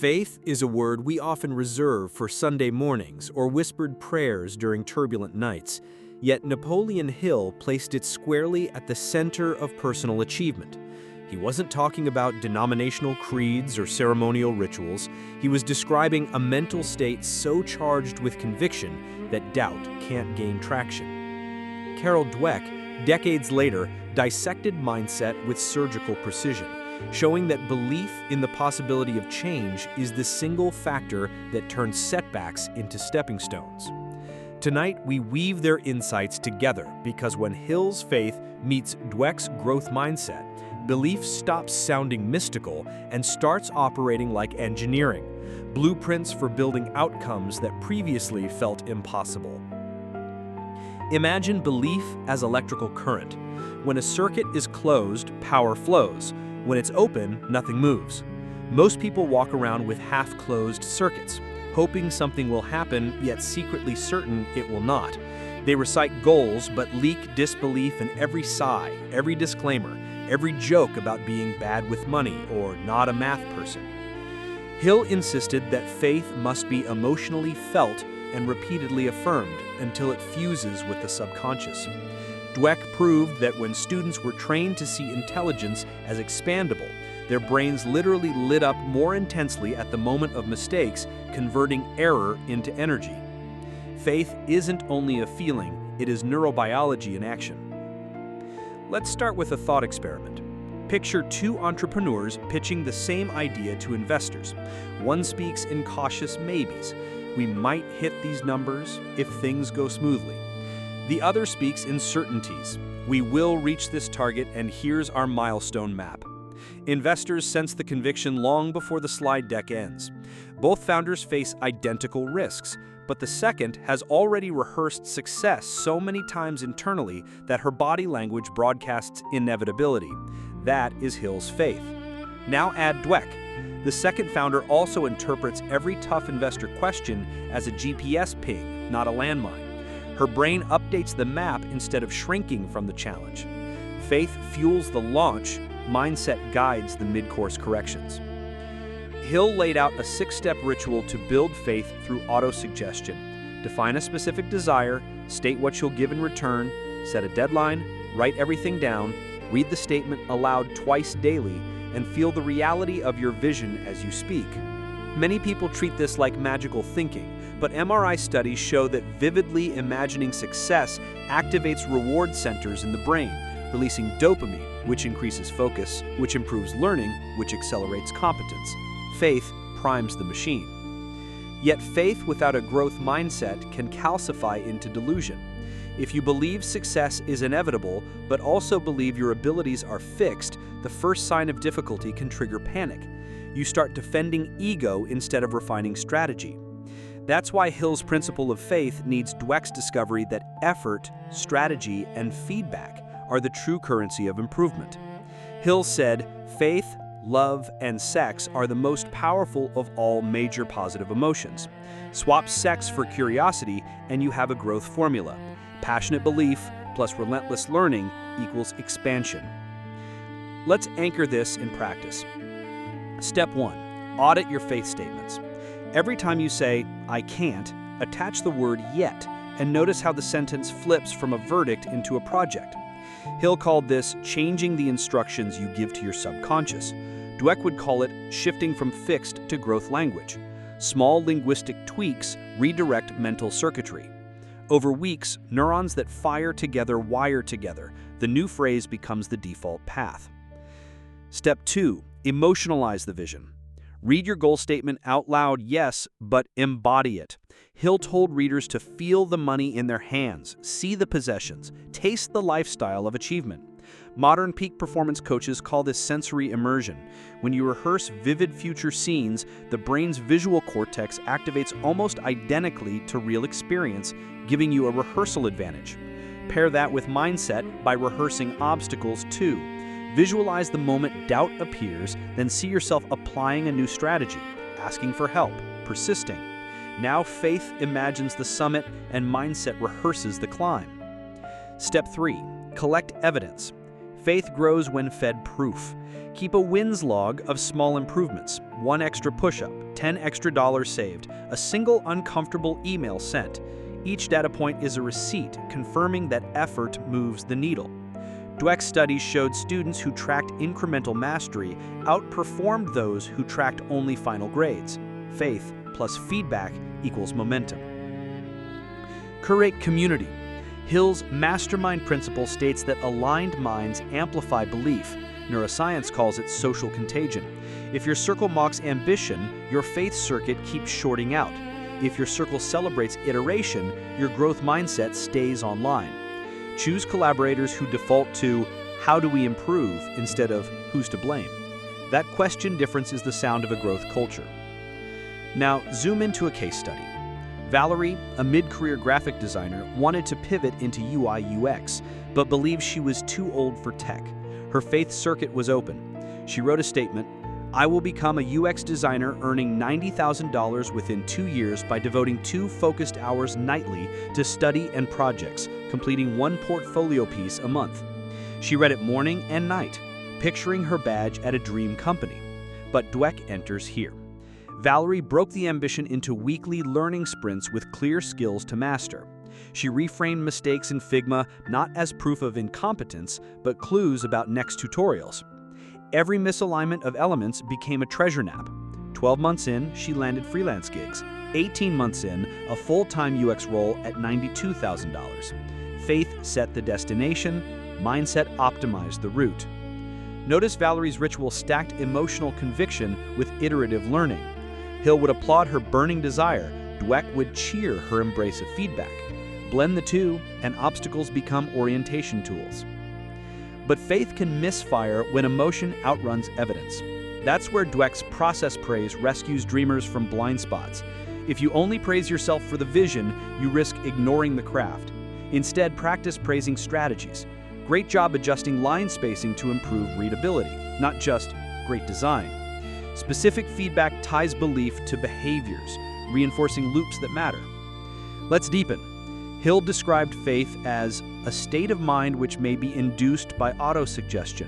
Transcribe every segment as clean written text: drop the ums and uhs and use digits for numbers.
Faith is a word we often reserve for Sunday mornings or whispered prayers during turbulent nights, yet Napoleon Hill placed it squarely at the center of personal achievement. He wasn't talking about denominational creeds or ceremonial rituals. He was describing a mental state so charged with conviction that doubt can't gain traction. Carol Dweck, decades later, dissected mindset with surgical precision, showing that belief in the possibility of change is the single factor that turns setbacks into stepping stones. Tonight, we weave their insights together because when Hill's faith meets Dweck's growth mindset, belief stops sounding mystical and starts operating like engineering, blueprints for building outcomes that previously felt impossible. Imagine belief as electrical current. When a circuit is closed, power flows. When it's open, nothing moves. Most people walk around with half-closed circuits, hoping something will happen, yet secretly certain it will not. They recite goals, but leak disbelief in every sigh, every disclaimer, every joke about being bad with money or not a math person. Hill insisted that faith must be emotionally felt and repeatedly affirmed until it fuses with the subconscious. Dweck proved that when students were trained to see intelligence as expandable, their brains literally lit up more intensely at the moment of mistakes, converting error into energy. Faith isn't only a feeling, it is neurobiology in action. Let's start with a thought experiment. Picture two entrepreneurs pitching the same idea to investors. One speaks in cautious maybes. We might hit these numbers if things go smoothly. The other speaks in certainties. We will reach this target, and here's our milestone map. Investors sense the conviction long before the slide deck ends. Both founders face identical risks, but the second has already rehearsed success so many times internally that her body language broadcasts inevitability. That is Hill's faith. Now add Dweck. The second founder also interprets every tough investor question as a GPS ping, not a landmine. Her brain updates the map instead of shrinking from the challenge. Faith fuels the launch, mindset guides the mid-course corrections. Hill laid out a 6-step ritual to build faith through autosuggestion. Define a specific desire, state what you'll give in return, set a deadline, write everything down, read the statement aloud twice daily, and feel the reality of your vision as you speak. Many people treat this like magical thinking, but MRI studies show that vividly imagining success activates reward centers in the brain, releasing dopamine, which increases focus, which improves learning, which accelerates competence. Faith primes the machine. Yet faith without a growth mindset can calcify into delusion. If you believe success is inevitable, but also believe your abilities are fixed, the first sign of difficulty can trigger panic. You start defending ego instead of refining strategy. That's why Hill's principle of faith needs Dweck's discovery that effort, strategy, and feedback are the true currency of improvement. Hill said, "Faith, love, and sex are the most powerful of all major positive emotions. Swap sex for curiosity and you have a growth formula. Passionate belief plus relentless learning equals expansion." Let's anchor this in practice. Step 1. Audit your faith statements. Every time you say, "I can't," attach the word "yet," and notice how the sentence flips from a verdict into a project. Hill called this changing the instructions you give to your subconscious. Dweck would call it shifting from fixed to growth language. Small linguistic tweaks redirect mental circuitry. Over weeks, neurons that fire together wire together. The new phrase becomes the default path. Step 2. Emotionalize the vision. Read your goal statement out loud, yes, but embody it. Hill told readers to feel the money in their hands, see the possessions, taste the lifestyle of achievement. Modern peak performance coaches call this sensory immersion. When you rehearse vivid future scenes, the brain's visual cortex activates almost identically to real experience, giving you a rehearsal advantage. Pair that with mindset by rehearsing obstacles too. Visualize the moment doubt appears, then see yourself applying a new strategy, asking for help, persisting. Now faith imagines the summit and mindset rehearses the climb. Step 3. Collect evidence. Faith grows when fed proof. Keep a wins log of small improvements, one extra push-up, $10 extra saved, a single uncomfortable email sent. Each data point is a receipt confirming that effort moves the needle. Dweck's studies showed students who tracked incremental mastery outperformed those who tracked only final grades. Faith plus feedback equals momentum. Curate community. Hill's mastermind principle states that aligned minds amplify belief. Neuroscience calls it social contagion. If your circle mocks ambition, your faith circuit keeps shorting out. If your circle celebrates iteration, your growth mindset stays online. Choose collaborators who default to, how do we improve, instead of, who's to blame? That question difference is the sound of a growth culture. Now, zoom into a case study. Valerie, a mid-career graphic designer, wanted to pivot into UI/UX, but believed she was too old for tech. Her faith circuit was open. She wrote a statement, "I will become a UX designer earning $90,000 within 2 years by devoting 2 focused hours nightly to study and projects, completing 1 portfolio piece a month." She read it morning and night, picturing her badge at a dream company. But Dweck enters here. Valerie broke the ambition into weekly learning sprints with clear skills to master. She reframed mistakes in Figma not as proof of incompetence, but clues about next tutorials. Every misalignment of elements became a treasure nap. 12 months in, she landed freelance gigs. 18 months in, a full-time UX role at $92,000. Faith set the destination, mindset optimized the route. Notice Valerie's ritual stacked emotional conviction with iterative learning. Hill would applaud her burning desire, Dweck would cheer her embrace of feedback. Blend the two, and obstacles become orientation tools. But faith can misfire when emotion outruns evidence. That's where Dweck's process praise rescues dreamers from blind spots. If you only praise yourself for the vision, you risk ignoring the craft. Instead, practice praising strategies. Great job adjusting line spacing to improve readability, not just great design. Specific feedback ties belief to behaviors, reinforcing loops that matter. Let's deepen. Hill described faith as a state of mind which may be induced by autosuggestion.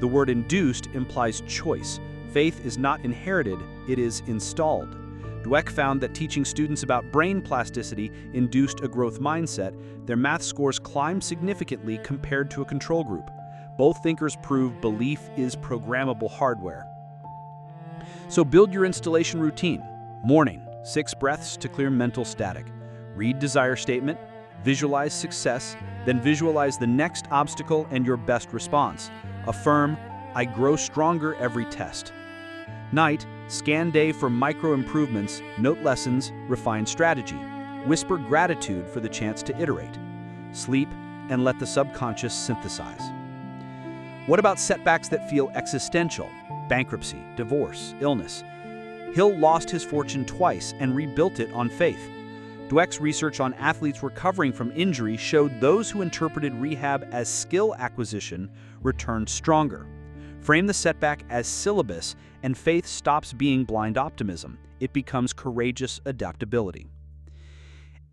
The word induced implies choice. Faith is not inherited, it is installed. Dweck found that teaching students about brain plasticity induced a growth mindset. Their math scores climbed significantly compared to a control group. Both thinkers prove belief is programmable hardware. So build your installation routine. Morning, 6 breaths to clear mental static. Read desire statement, visualize success, then visualize the next obstacle and your best response. Affirm, I grow stronger every test. Night, scan day for micro improvements, note lessons, refine strategy. Whisper gratitude for the chance to iterate. Sleep, and let the subconscious synthesize. What about setbacks that feel existential? Bankruptcy, divorce, illness. Hill lost his fortune twice and rebuilt it on faith. Dweck's research on athletes recovering from injury showed those who interpreted rehab as skill acquisition returned stronger. Frame the setback as syllabus, and faith stops being blind optimism. It becomes courageous adaptability.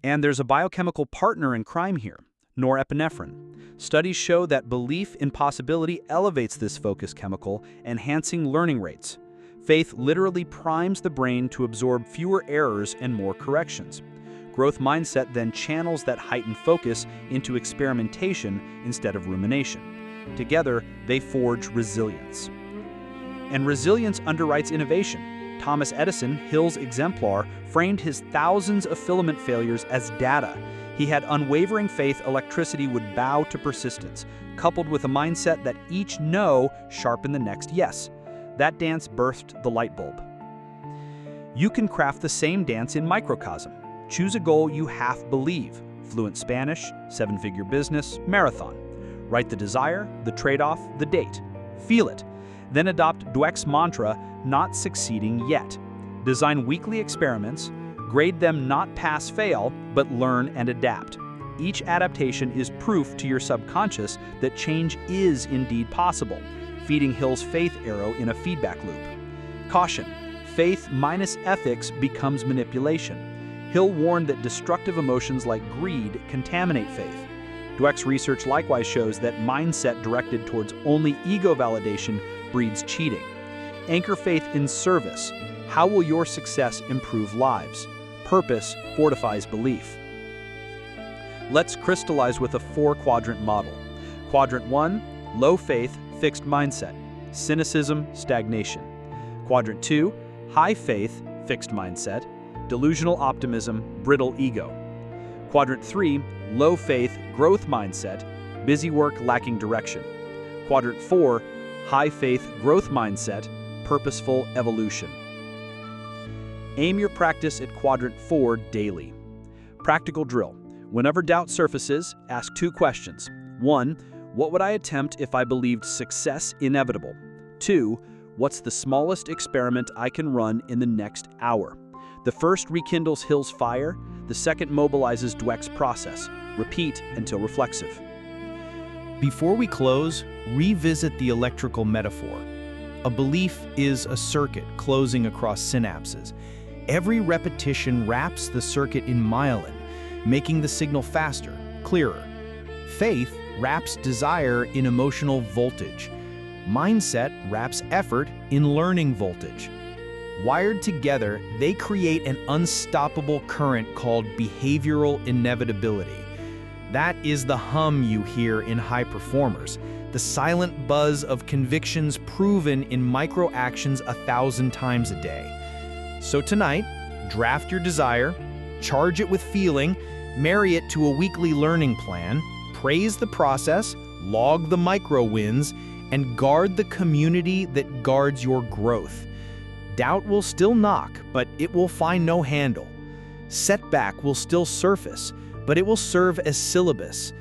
And there's a biochemical partner in crime here, norepinephrine. Studies show that belief in possibility elevates this focus chemical, enhancing learning rates. Faith literally primes the brain to absorb fewer errors and more corrections. Growth mindset then channels that heightened focus into experimentation instead of rumination. Together, they forge resilience. And resilience underwrites innovation. Thomas Edison, Hill's exemplar, framed his thousands of filament failures as data. He had unwavering faith electricity would bow to persistence, coupled with a mindset that each no sharpened the next yes. That dance birthed the light bulb. You can craft the same dance in microcosm. Choose a goal you half believe. Fluent Spanish, 7-figure business, marathon. Write the desire, the trade-off, the date. Feel it. Then adopt Dweck's mantra, not succeeding yet. Design weekly experiments. Grade them not pass-fail, but learn and adapt. Each adaptation is proof to your subconscious that change is indeed possible, feeding Hill's faith arrow in a feedback loop. Caution, faith minus ethics becomes manipulation. Hill warned that destructive emotions like greed contaminate faith. Dweck's research likewise shows that mindset directed towards only ego validation breeds cheating. Anchor faith in service. How will your success improve lives? Purpose fortifies belief. Let's crystallize with a 4-quadrant model. Quadrant 1, low faith, fixed mindset, cynicism, stagnation. Quadrant 2, high faith, fixed mindset, delusional optimism, brittle ego. Quadrant 3, low faith, growth mindset, busy work lacking direction. Quadrant 4, high faith, growth mindset, purposeful evolution. Aim your practice at Quadrant 4 daily. Practical drill. Whenever doubt surfaces, ask 2 questions. 1, what would I attempt if I believed success inevitable? 2, what's the smallest experiment I can run in the next hour? The first rekindles Hill's fire, the second mobilizes Dweck's process. Repeat until reflexive. Before we close, revisit the electrical metaphor. A belief is a circuit closing across synapses. Every repetition wraps the circuit in myelin, making the signal faster, clearer. Faith wraps desire in emotional voltage. Mindset wraps effort in learning voltage. Wired together, they create an unstoppable current called behavioral inevitability. That is the hum you hear in high performers, the silent buzz of convictions proven in micro-actions 1,000 times a day. So tonight, draft your desire, charge it with feeling, marry it to a weekly learning plan, praise the process, log the micro wins, and guard the community that guards your growth. Doubt will still knock, but it will find no handle. Setback will still surface, but it will serve as syllabus.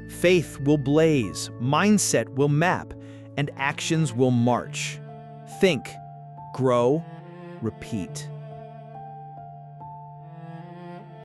Faith will blaze, mindset will map, and actions will march. Think, grow, repeat.